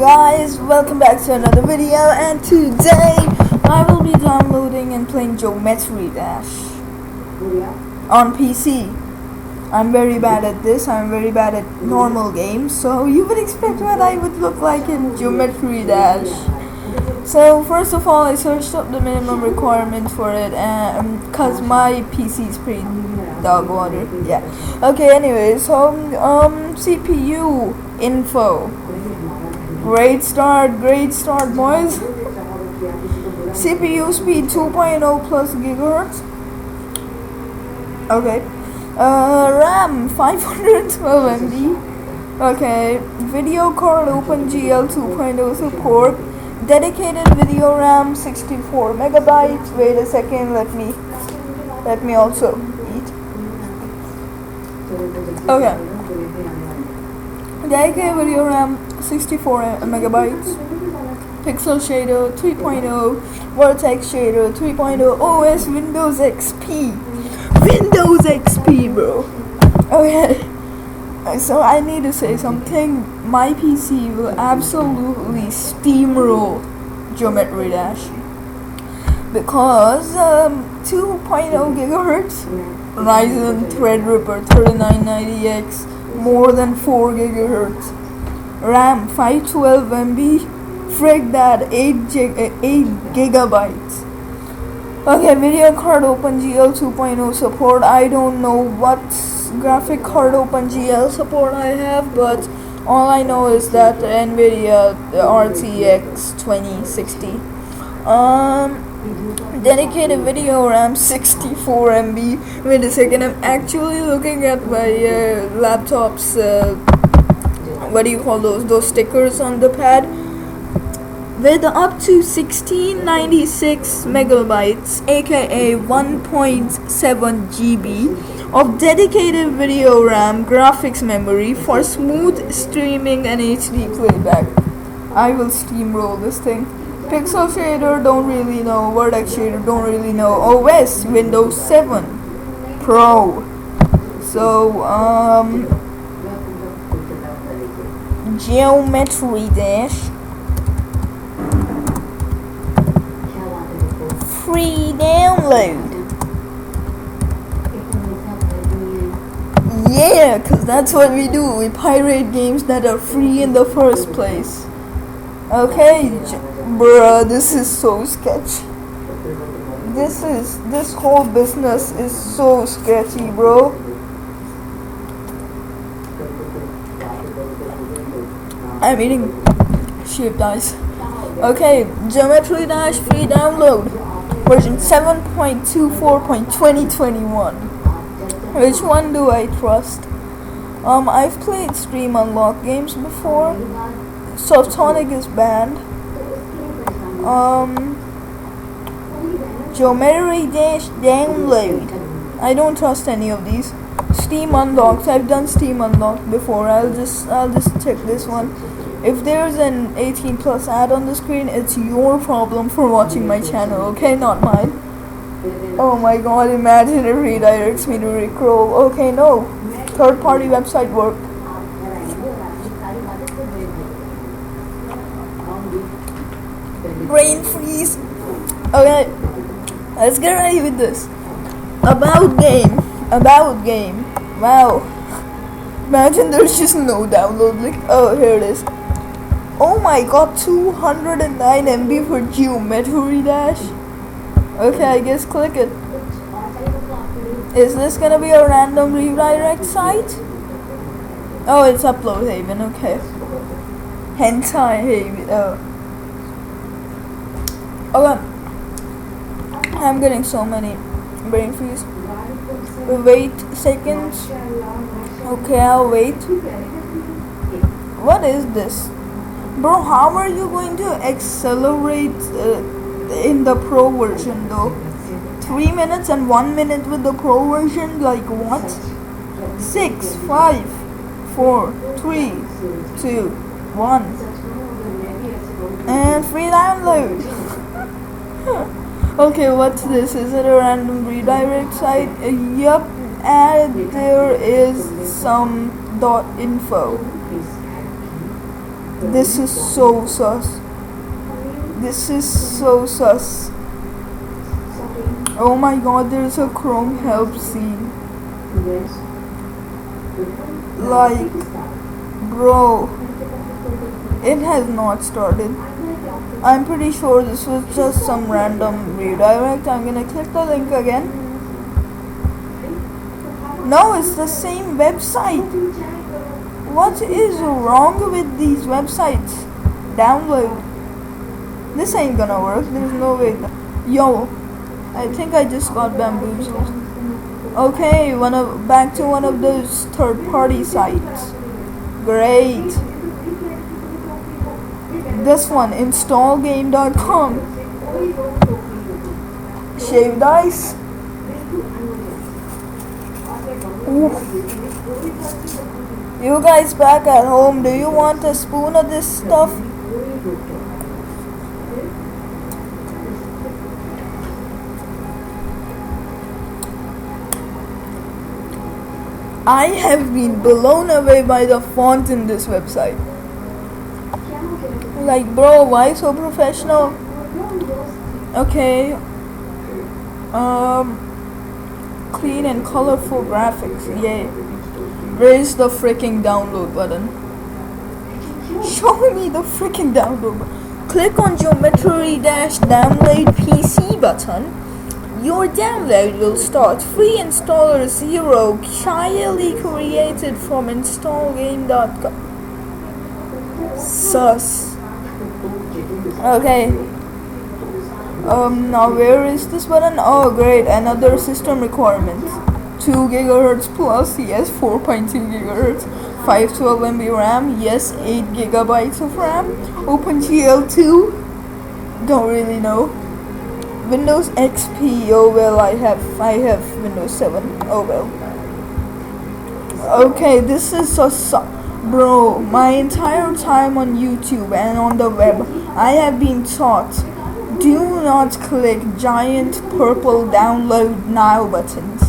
guys, welcome back to another video, and today I will be downloading and playing Geometry Dash on PC. I'm very bad at this. I'm very bad at normal games, so you would expect what I would look like in Geometry Dash. So first of all, I searched up the minimum requirement for it, cause my PC is pretty dog water. Yeah. Okay. Anyways, so CPU info. Great start, boys. CPU speed 2.0 plus gigahertz. Okay. RAM 512 MB. Okay. Video card OpenGL 2.0 support. Dedicated video RAM 64 megabytes. Wait a second. Let me also eat. Okay. Dedicated video RAM 64 megabytes, pixel shader 3.0, vertex shader 3.0, OS Windows XP, bro. Okay, so I need to say something. My PC will absolutely steamroll Geometry Dash because 2.0 gigahertz Ryzen Threadripper 3990X, more than 4 gigahertz. RAM 512 MB, frig that 8 gigabytes. Okay, video card OpenGL 2.0 support. I don't know what graphic card OpenGL support I have, but all I know is that NVIDIA RTX 2060. Dedicated video RAM 64 MB. Wait a second, I'm actually looking at my laptop's what do you call those stickers on the pad, with up to 1696 megabytes, aka 1.7 GB of dedicated video RAM graphics memory for smooth streaming and HD playback. I will steamroll this thing. Pixel shader, don't really know. Vertex shader, don't really know. OS Windows 7 Pro. So Geometry Dash, free download. Yeah, cause that's what we do. We pirate games that are free in the first place. Okay, bruh, this is so sketchy. This whole business is so sketchy, bro. I'm eating shaved ice. Okay, Geometry Dash free download, version 7.24.2021. Which one do I trust? I've played Stream Unlock games before. Softonic is banned. Geometry Dash download. I don't trust any of these. Steam Unlocked. I've done Steam Unlocked before. I'll just check this one. If there's an 18 plus ad on the screen, it's your problem for watching my channel, okay? Not mine. Oh my god, imagine it redirects me to Rickroll. Okay, no. Third party website work. Brain freeze. Okay, let's get ready with this. About game. Wow. Imagine there's just no download link. Oh, here it is. Oh my god, 209 MB for Geometry Dash. Okay, I guess click it. Is this gonna be a random redirect site? Oh, it's Upload Haven, okay. Hentai Haven, oh. Okay. I'm getting so many brain freeze. Wait seconds. Okay, I'll wait. What is this? Bro, how are you going to accelerate in the pro version though? 3 minutes and 1 minute with the pro version? Like what? 6, 5, 4, 3, 2, 1. And free download. Okay, what's this? Is it a random redirect site? Yup, and there is some .info. This is so sus. This is so sus. Oh my god, there's a Chrome help scene. Like, bro, it has not started. I'm pretty sure this was just some random redirect. I'm gonna click the link again. No, it's the same website. What is wrong with these websites? Download. This ain't gonna work. There's no way. Yo, I think I just got bamboozled. Okay, back to one of those third-party sites. Great. This one, installgame.com. Shaved ice. Ooh. You guys back at home, do you want a spoon of this stuff? I have been blown away by the font in this website. Like, bro, why so professional? Okay. Clean and colorful graphics. Yay. Where's the freaking download button? Show me the freaking download button. Click on Geometry-Download PC button. Your download will start. Free installer 0. Child created from installgame.com. Sus. Okay. Now where is this button? Oh great, another system requirement. 2 GHz plus, yes, 4.2 GHz, 512 MB RAM, yes, 8 GB of RAM, OpenGL2, don't really know. Windows XP, oh well, I have Windows 7, oh well. Okay, this is bro, my entire time on YouTube and on the web, I have been taught, do not click giant purple download now buttons.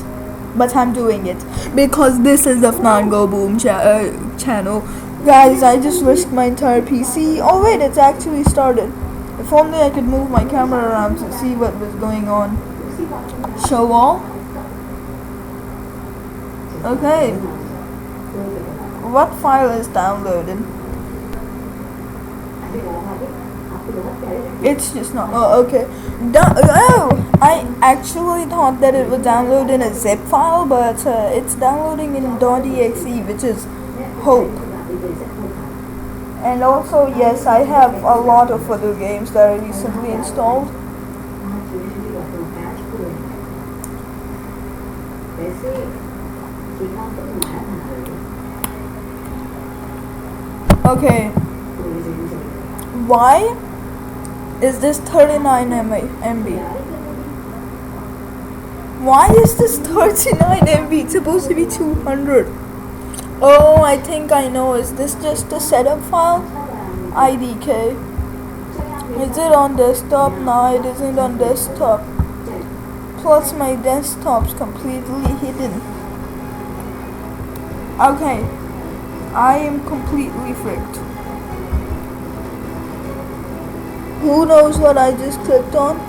But I'm doing it because this is the FNAF Go Boom channel. Guys, I just risked my entire PC. Oh wait, it's actually started. If only I could move my camera around to see what was going on. Show all. Okay. What file is downloaded? It's just not. Oh, okay. I actually thought that it would download in a zip file, but it's downloading in .exe, which is hope. And also, yes, I have a lot of other games that I recently installed. Okay. Why is this 39 MB? Why is this 39 MB? It's supposed to be 200. Oh, I think I know. Is this just a setup file? IDK. Is it on desktop? No, it isn't on desktop. Plus my desktop's completely hidden. Okay. I am completely fricked. Who knows what I just clicked on?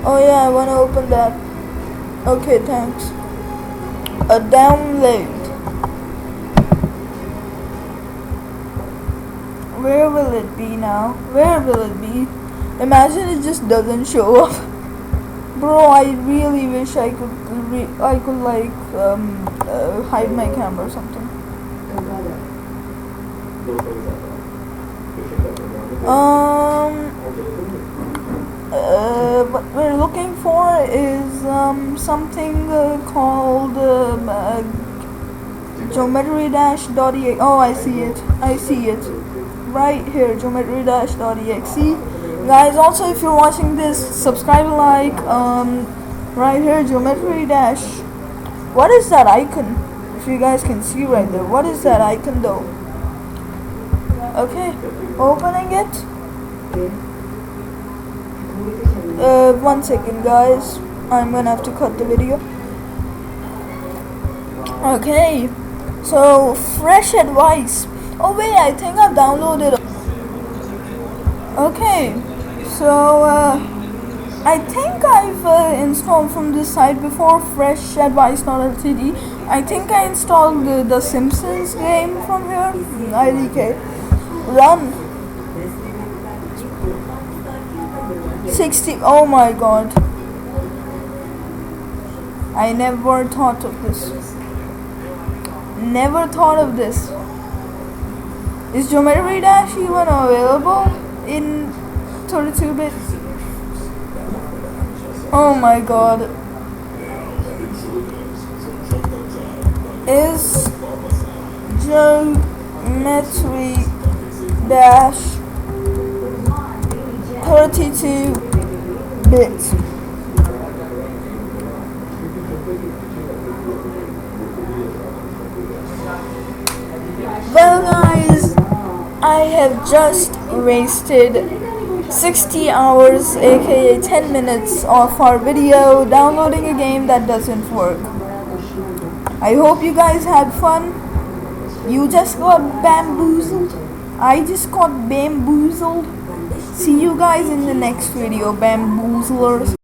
Oh yeah, I want to open that. Okay, thanks. A download. Where will it be now? Where will it be? Imagine it just doesn't show up. Bro, I really wish I could hide my camera or something. What we're looking for is something called geometry-exe. Oh, I see it. Right here, geometry-exe. Guys, also if you're watching this, subscribe and like. Right here, geometry-. What is that icon? If you guys can see right there, what is that icon though? Okay, opening it. 1 second, guys. I'm gonna have to cut the video. Okay, so fresh advice. Oh wait, I think I've downloaded. Okay, so I think I've installed from this site before, freshadvice.ltd. I think I installed the Simpsons game from here. IDK. Run. 60. Oh my god. I never thought of this. Never thought of this. Is Geometry Dash even available in 32-bit? Oh my god. Is Geometry Dash 32-bit? Well guys, I have just wasted 60 hours aka 10 minutes of our video downloading a game that doesn't work. I hope you guys had fun. You just got bamboozled. I just got bamboozled. See you guys in the next video, bamboozlers.